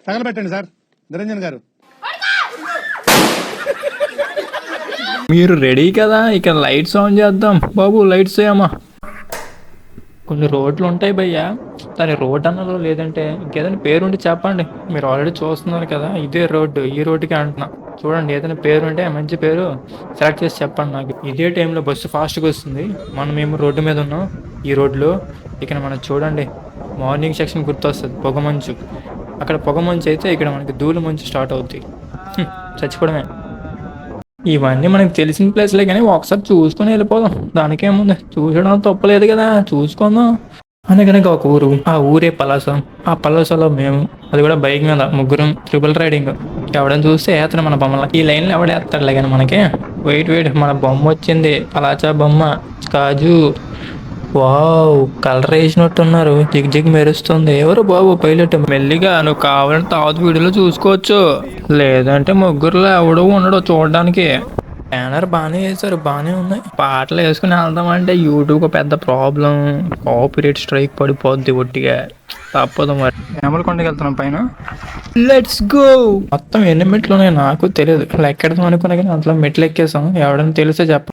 తగలబెట్టండి sir Niranjan గారు. మీరు ready కదా? ఇక లైట్స్ ఆన్ చేద్దాం బాబు. లైట్స్ ఏమా కొన్ని రోడ్లు ఉంటాయి భయ్యా, దాని రోడ్ అన్నదో లేదంటే ఇంకేదైనా పేరుంటే చెప్పండి. మీరు ఆల్రెడీ చూస్తున్నారు కదా, ఇదే రోడ్డు, ఈ రోడ్డుకి అంటున్నా. చూడండి, ఏదైనా పేరు ఉంటే మంచి పేరు సెలెక్ట్ చేసి చెప్పండి నాకు. ఇదే టైంలో బస్సు ఫాస్ట్గా వస్తుంది, మేము రోడ్డు మీద ఉన్నాం ఈ రోడ్లో. ఇక్కడ మనం చూడండి, మార్నింగ్ సెక్షన్ గుర్తొస్తుంది, పొగమంచు. అక్కడ పొగమంచు అయితే ఇక్కడ మనకి ధూళి మంచు స్టార్ట్ అవుద్ది. చచ్చిపోవడమే. ఇవన్నీ మనకి తెలిసిన ప్లేస్లే, కానీ ఒకసారి చూసుకొని వెళ్ళిపోదాం, దానికేముంది, చూసడం తప్పలేదు కదా, చూసుకుందాం. అందుకని ఒక ఊరు, ఆ ఊరే పలాస. ఆ పలాసలో మేము, అది కూడా బైక్ మీద ముగ్గురం, ట్రిపుల్ రైడింగ్. ఎవడని చూస్తే వేస్తాడు మన బొమ్మల. ఈ లైన్లో ఎవడేస్తాడులే కానీ మనకి. వెయిట్ మన బొమ్మ వచ్చింది, పలాచా బొమ్మ, కాజు. వావ్, కలర్ వేసినట్టున్నారు, జిగ్ జిగ్ మెరుస్తుంది. ఎవరు బాబు పైలట్? మెల్లిగా, నువ్వు కావాలంటే తర్వాత వీడియోలో చూసుకోవచ్చు, లేదంటే ముగ్గురులో ఎవడో ఉండడు చూడడానికి. బ్యానర్ బాగానే వేశారు, బాగానే ఉన్నాయి. పాటలు వేసుకుని వెళ్దామంటే యూట్యూబ్ పెద్ద ప్రాబ్లం, కాపీరైట్ స్ట్రైక్ పడిపోద్ది ఒట్టిగా, తప్పదు మరి. నెమలకొండకి వెళ్తున్నాం పైన, లెట్స్ గో. మొత్తం ఎన్ని మెట్లు ఉన్నాయి నాకు తెలియదు, ఎక్కడదాం అనుకున్నా కానీ అంతలో మెట్లు ఎక్కేసాం. ఎవడని తెలిస్తే చెప్ప.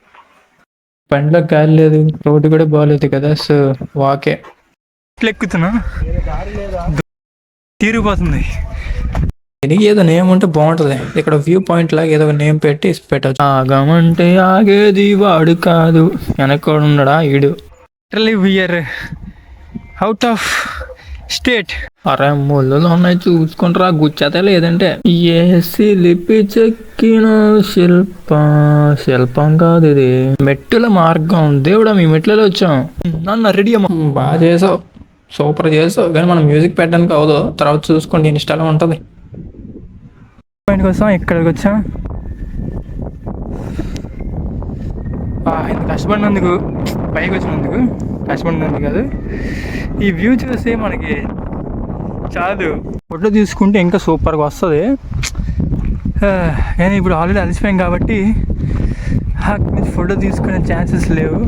బండిలో గాలి లేదు, రోడ్డు కూడా బాగాలేదు కదా, సో వాకే. ఎక్కుతున్నా, తీరిపోతుంది. దీనికి ఏదో నేమ్ ఉంటే బాగుంటుంది. ఇక్కడ వ్యూ పాయింట్ లాగా ఏదో ఒక నేమ్ పెట్టి పెట్టచ్చు. ఆగమంటే ఆగేది వాడు కాదు, వెనక్కోడు ఉన్నాడా ఈడు. We are out of state. అరే ముళ్ళు ఉన్నాయి, చూసుకుంటారా, గుచ్చేతే లేదంటే. ఏసి లిపి చెక్కిన శిల్పం కాదు ఇది, మెట్టుల మార్గం. దేవుడా, మీ మెట్లలో వచ్చాం. నన్ను రెడీ అమ్మా, బాగా చేసావు, సూపర్ చేసావు. కానీ మనం మ్యూజిక్ పెట్టడానికి అవదు, తర్వాత చూసుకోండి, ఇన్స్టాలో ఉంటుంది. పాయింట్కి వస్తాం, ఇక్కడికి వచ్చాం. ఇంత కష్టపడినందుకు, పైకి వచ్చినందుకు కష్టపడినందుకు కాదు, ఈ వ్యూ చూసి మనకి చాలు. ఫోటో తీసుకుంటే ఇంకా సూపర్గా వస్తుంది. కానీ ఇప్పుడు ఆల్రెడీ అలసిపోయాం కాబట్టి ఫోటో తీసుకునే ఛాన్సెస్ లేవు.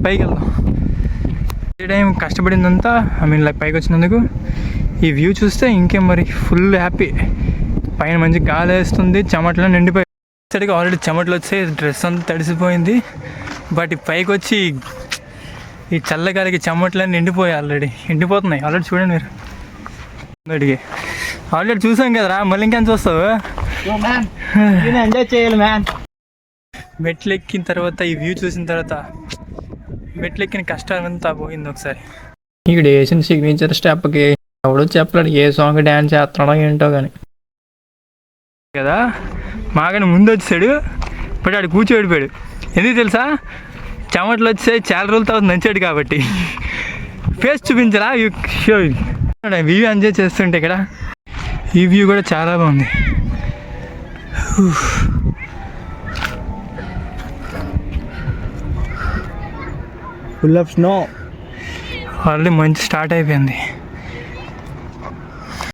పైకి వెళ్దాం. ఏ టైం కష్టపడిందంతా, పైకి వచ్చినందుకు ఈ వ్యూ చూస్తే ఇంకేం మరి, ఫుల్ హ్యాపీ. పైన మంచి గాలి వేస్తుంది, చెమటలో నిండిపోయి సరిగా ఆల్రెడీ చెమటలు వచ్చాయి, డ్రెస్ అంతా తడిసిపోయింది. బట్ పైకి వచ్చి ఈ చల్లగాలికి చెమటలన్నీ నిండిపోయాయి, ఆల్రెడీ ఎండిపోతున్నాయి. ఆల్రెడీ చూడండి మీరు, అడిగి ఆల్రెడీ చూసాం కదరా, మళ్ళీ ఇంకేం చూస్తావు. ఎంజాయ్ చేయాలి మ్యాన్. మెట్లు ఎక్కిన తర్వాత, ఈ వ్యూ చూసిన తర్వాత మెట్లు ఎక్కిన కష్టాలంతా పోయింది ఒకసారి. ఇక్కడ వేసిన సిగ్నేచర్ స్టెప్కి ఎవడో చెప్పలేడు ఏ సాంగ్ డ్యాన్స్ చేస్తున్నాడో ఏంటో కానీ కదా. మాకని ముందు వచ్చాడు, బట్ ఆడు కూర్చోడిపోయాడు. ఎందుకు తెలుసా? చెమటలు వచ్చాయి, చాలా రోజుల తర్వాత నంచాడు కాబట్టి. ఫేస్ చూపించరా, వ్యూ ఎంజాయ్ చేస్తుంటే ఇక్కడ. ఈ వ్యూ కూడా చాలా బాగుంది. ఫుల్ ఆఫ్ స్నో, ఆల్రెడీ మంచి స్టార్ట్ అయిపోయింది.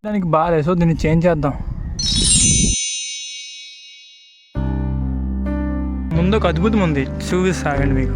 దానికి బాగాలేదు, సో దీన్ని చేంజ్ చేద్దాం. ముందు ఒక అద్భుతం ఉంది, చూపిస్తాగండి మీకు.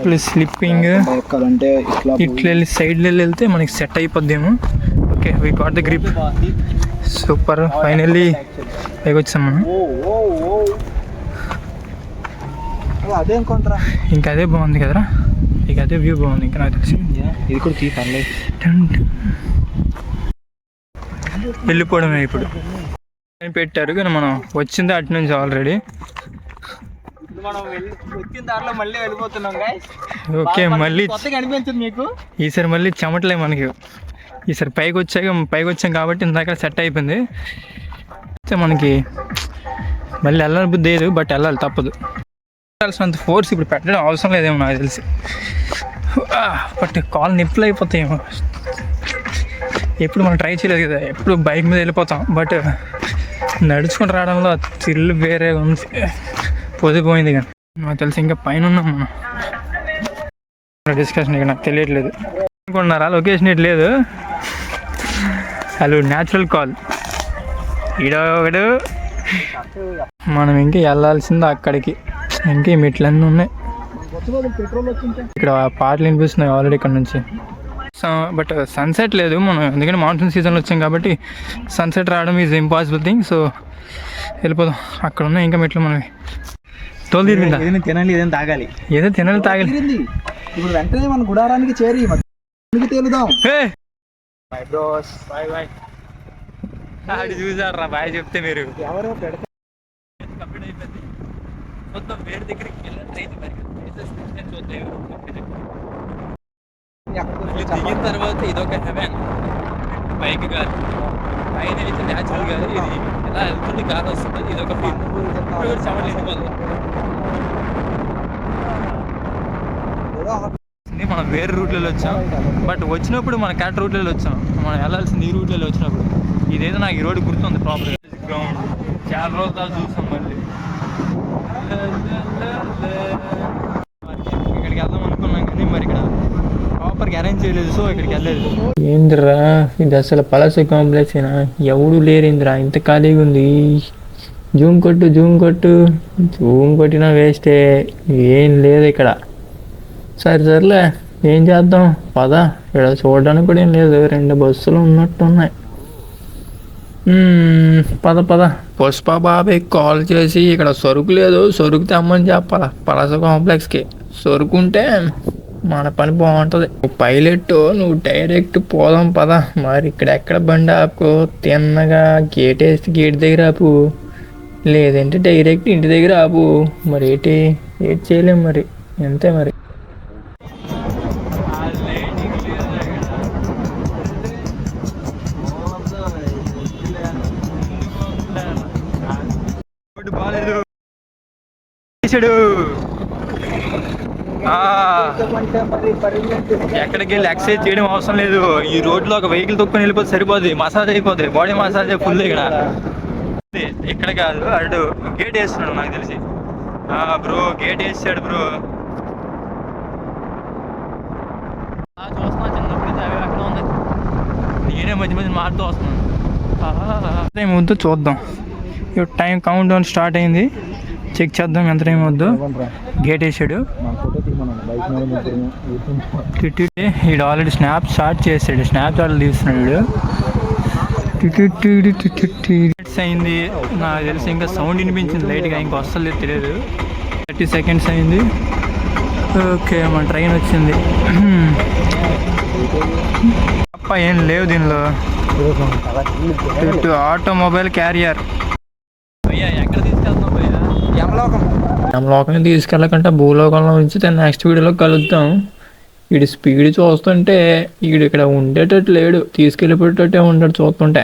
ప్లస్ స్లిప్పింగ్ ఎక్కాలంటే ఇట్లా వెళ్ళి సైడ్లో వెళ్తే మనకి సెట్ అయిపోద్దేమో. Okay, we got the grip. Super, finally పైకి వచ్చాం మనం. అదేం కొంటరా, ఇంకా అదే బాగుంది కదరా, ఇక అదే వ్యూ బాగుంది ఇంకా నాకు తెలిసి. ఇది కూడా తీసి పర్లేదు. వెళ్ళిపోవడమే ఇప్పుడు పెట్టారు కానీ మనం వచ్చింది అటు నుంచి ఆల్రెడీ. మనం వచ్చిన దారిలో మళ్ళీ వెళ్ళిపోతున్నాం గైస్. ఓకే, మళ్ళీ కొత్తగా అనిపించింది మీకు ఈసారి మళ్ళీ చెమటలే మనకి. ఈసారి పైకి వచ్చాం కాబట్టి ఇందాక సెట్ అయిపోయింది. మనకి మళ్ళీ వెళ్ళాలి బుద్ధి లేదు, బట్ వెళ్ళాలి తప్పదు. వెళ్ళాల్సినంత ఫోర్స్ ఇప్పుడు పెట్టడం అవసరం లేదేమో నాకు తెలిసి. బట్ కాల్ నిప్పులు అయిపోతాయేమో. ఎప్పుడు మనం ట్రై చేయలేదు కదా, ఎప్పుడు బైక్ మీద వెళ్ళిపోతాం, బట్ నడుచుకుంటూ రావడంలో థ్రిల్ వేరే ఉంది. పోయిపోయింది కానీ నాకు తెలిసి ఇంకా పైన ఉన్నాం మనం. డిస్కషన్ ఇక నాకు తెలియట్లేదు అనుకుంటున్నారా, లొకేషన్ ఇటు లేదు. హలో, న్యాచురల్ కాల్ ఈడోడు. మనం ఇంకా వెళ్ళాల్సింది అక్కడికి, ఇంకా ఈ మెట్లన్నీ ఉన్నాయి. ఇక్కడ పాటలు వినిపిస్తున్నాయి ఆల్రెడీ ఇక్కడ నుంచి. బట్ సన్సెట్ లేదు మనం, ఎందుకంటే మాన్సూన్ సీజన్లో వచ్చాం కాబట్టి సన్సెట్ రావడం ఈజ్ ఇంపాసిబుల్ థింగ్. సో వెళ్ళిపోదాం. అక్కడ ఉన్నాయి ఇంకా మెట్లు మనవి. తోలు తిరిగిందా? తినాలి, ఏదైనా తాగాలి, ఏదో తినాలి తాగాలి. ఇప్పుడు వెంటనే మన గుడారానికి చేరి తేలుదాం. చూసారా బాయ్ చెప్తే మీరు ఎవరో పెడతారు. దిగిన తర్వాత ఇదొక హెవెన్. బైక్ గాలి పైన అయితే న్యాచురల్ గాలి, ఇది ఎలా వెళ్తుంది గాలి వస్తుంది, ఇదొక ఫీల్. మనం వేరే రూట్లలో వచ్చాం, బట్ వచ్చినప్పుడు మన కరెక్ట్ రూట్లలో వచ్చాం. మనం వెళ్ళాల్సింది ఈ రూట్లలో వచ్చినప్పుడు. ఇదేదో నాకు ఈ రోడ్డు గుర్తుంది ప్రాపర్ గ్రౌండ్. చాలా రోజులు చూసాం. మళ్ళీ ఇక్కడికి వెళ్దాం అనుకున్నాం కానీ మరి ఇక్కడ ప్రాపర్గా అరేంజ్ చేయలేదు, సో ఇక్కడికి వెళ్ళలేదు. ఏంద్రా ఇది అసలు పలస కాంప్లెక్స్ అయినా ఎవడు లేరేంద్రా, ఇంత ఖాళీగా ఉంది. జూమ్ కొట్టినా వేస్టే, ఏం లేదు ఇక్కడ. సర్లే ఏం చేద్దాం, పద. ఇక్కడ చూడడానికి కూడా ఏం లేదు, 2 బస్సులు ఉన్నట్టున్నాయి. పద. పుష్ప బాబాయ్ కాల్ చేసి ఇక్కడ సరుకు లేదు, సరుకు తెమ్మని చెప్పాలా పలాస కాంప్లెక్స్కి. సరుకుంటే మన పని బాగుంటుంది. పైలట్ నువ్వు డైరెక్ట్ పోదాం పద. మరి ఇక్కడ ఎక్కడ బండి ఆపుకో, తిన్నగా గేట్ దగ్గర ఆపు, లేదంటే డైరెక్ట్ ఇంటి దగ్గర ఆపు. మరి ఏటి చేయలేము, మరి అంతే. మరి ఎక్కడికి వెళ్ళి ఎక్సర్సైజ్ చేయడం అవసరం లేదు. ఈ రోడ్లో ఒక వెహికల్ తొక్కుని వెళ్ళిపోతే సరిపోద్ది, మసాజ్ అయిపోతుంది, బాడీ మసాజ్ ఫుల్. ఇక్కడ కాదు, అటు గేట్ వేస్తున్నాడు నాకు తెలిసి. బ్రో గేట్ వేసాడు బ్రో. చూస్తున్నా చిన్నప్పుడు అవి అక్కడ ఉంది, నేనే మధ్య మారుతూ వస్తున్నాను. వద్దు చూద్దాం, ఇప్పుడు టైం కౌంట్ డౌన్ స్టార్ట్ అయింది. చెక్ చేద్దాం ఎంత టైం వద్దు. గేట్ వేసాడు, వీడు ఆల్రెడీ స్నాప్ స్టార్ట్ చేసాడు, స్నాప్చాట్లు తీస్తున్నాడు. అయింది నాకు తెలిసి, ఇంకా సౌండ్ వినిపించింది లైట్గా, ఇంకా వస్తలేదు తెలియదు. 30 seconds అయింది. ఓకే, మన ట్రైన్ వచ్చింది. తప్ప ఏం లేవు దీనిలో. Automobile carrier. ఎక్కడ తీసుకెళ్తాం భయ్యా? యమలోకం తీసుకెళ్ళకంటే భూలోకంలో నుంచి నెక్స్ట్ వీడియోలో కలుద్దాం. వీడి స్పీడ్ చూస్తుంటే వీడు ఇక్కడ ఉండేటట్టు లేడు, తీసుకెళ్ళిపోయేటట్టే ఉంటాడు చూస్తుంటే.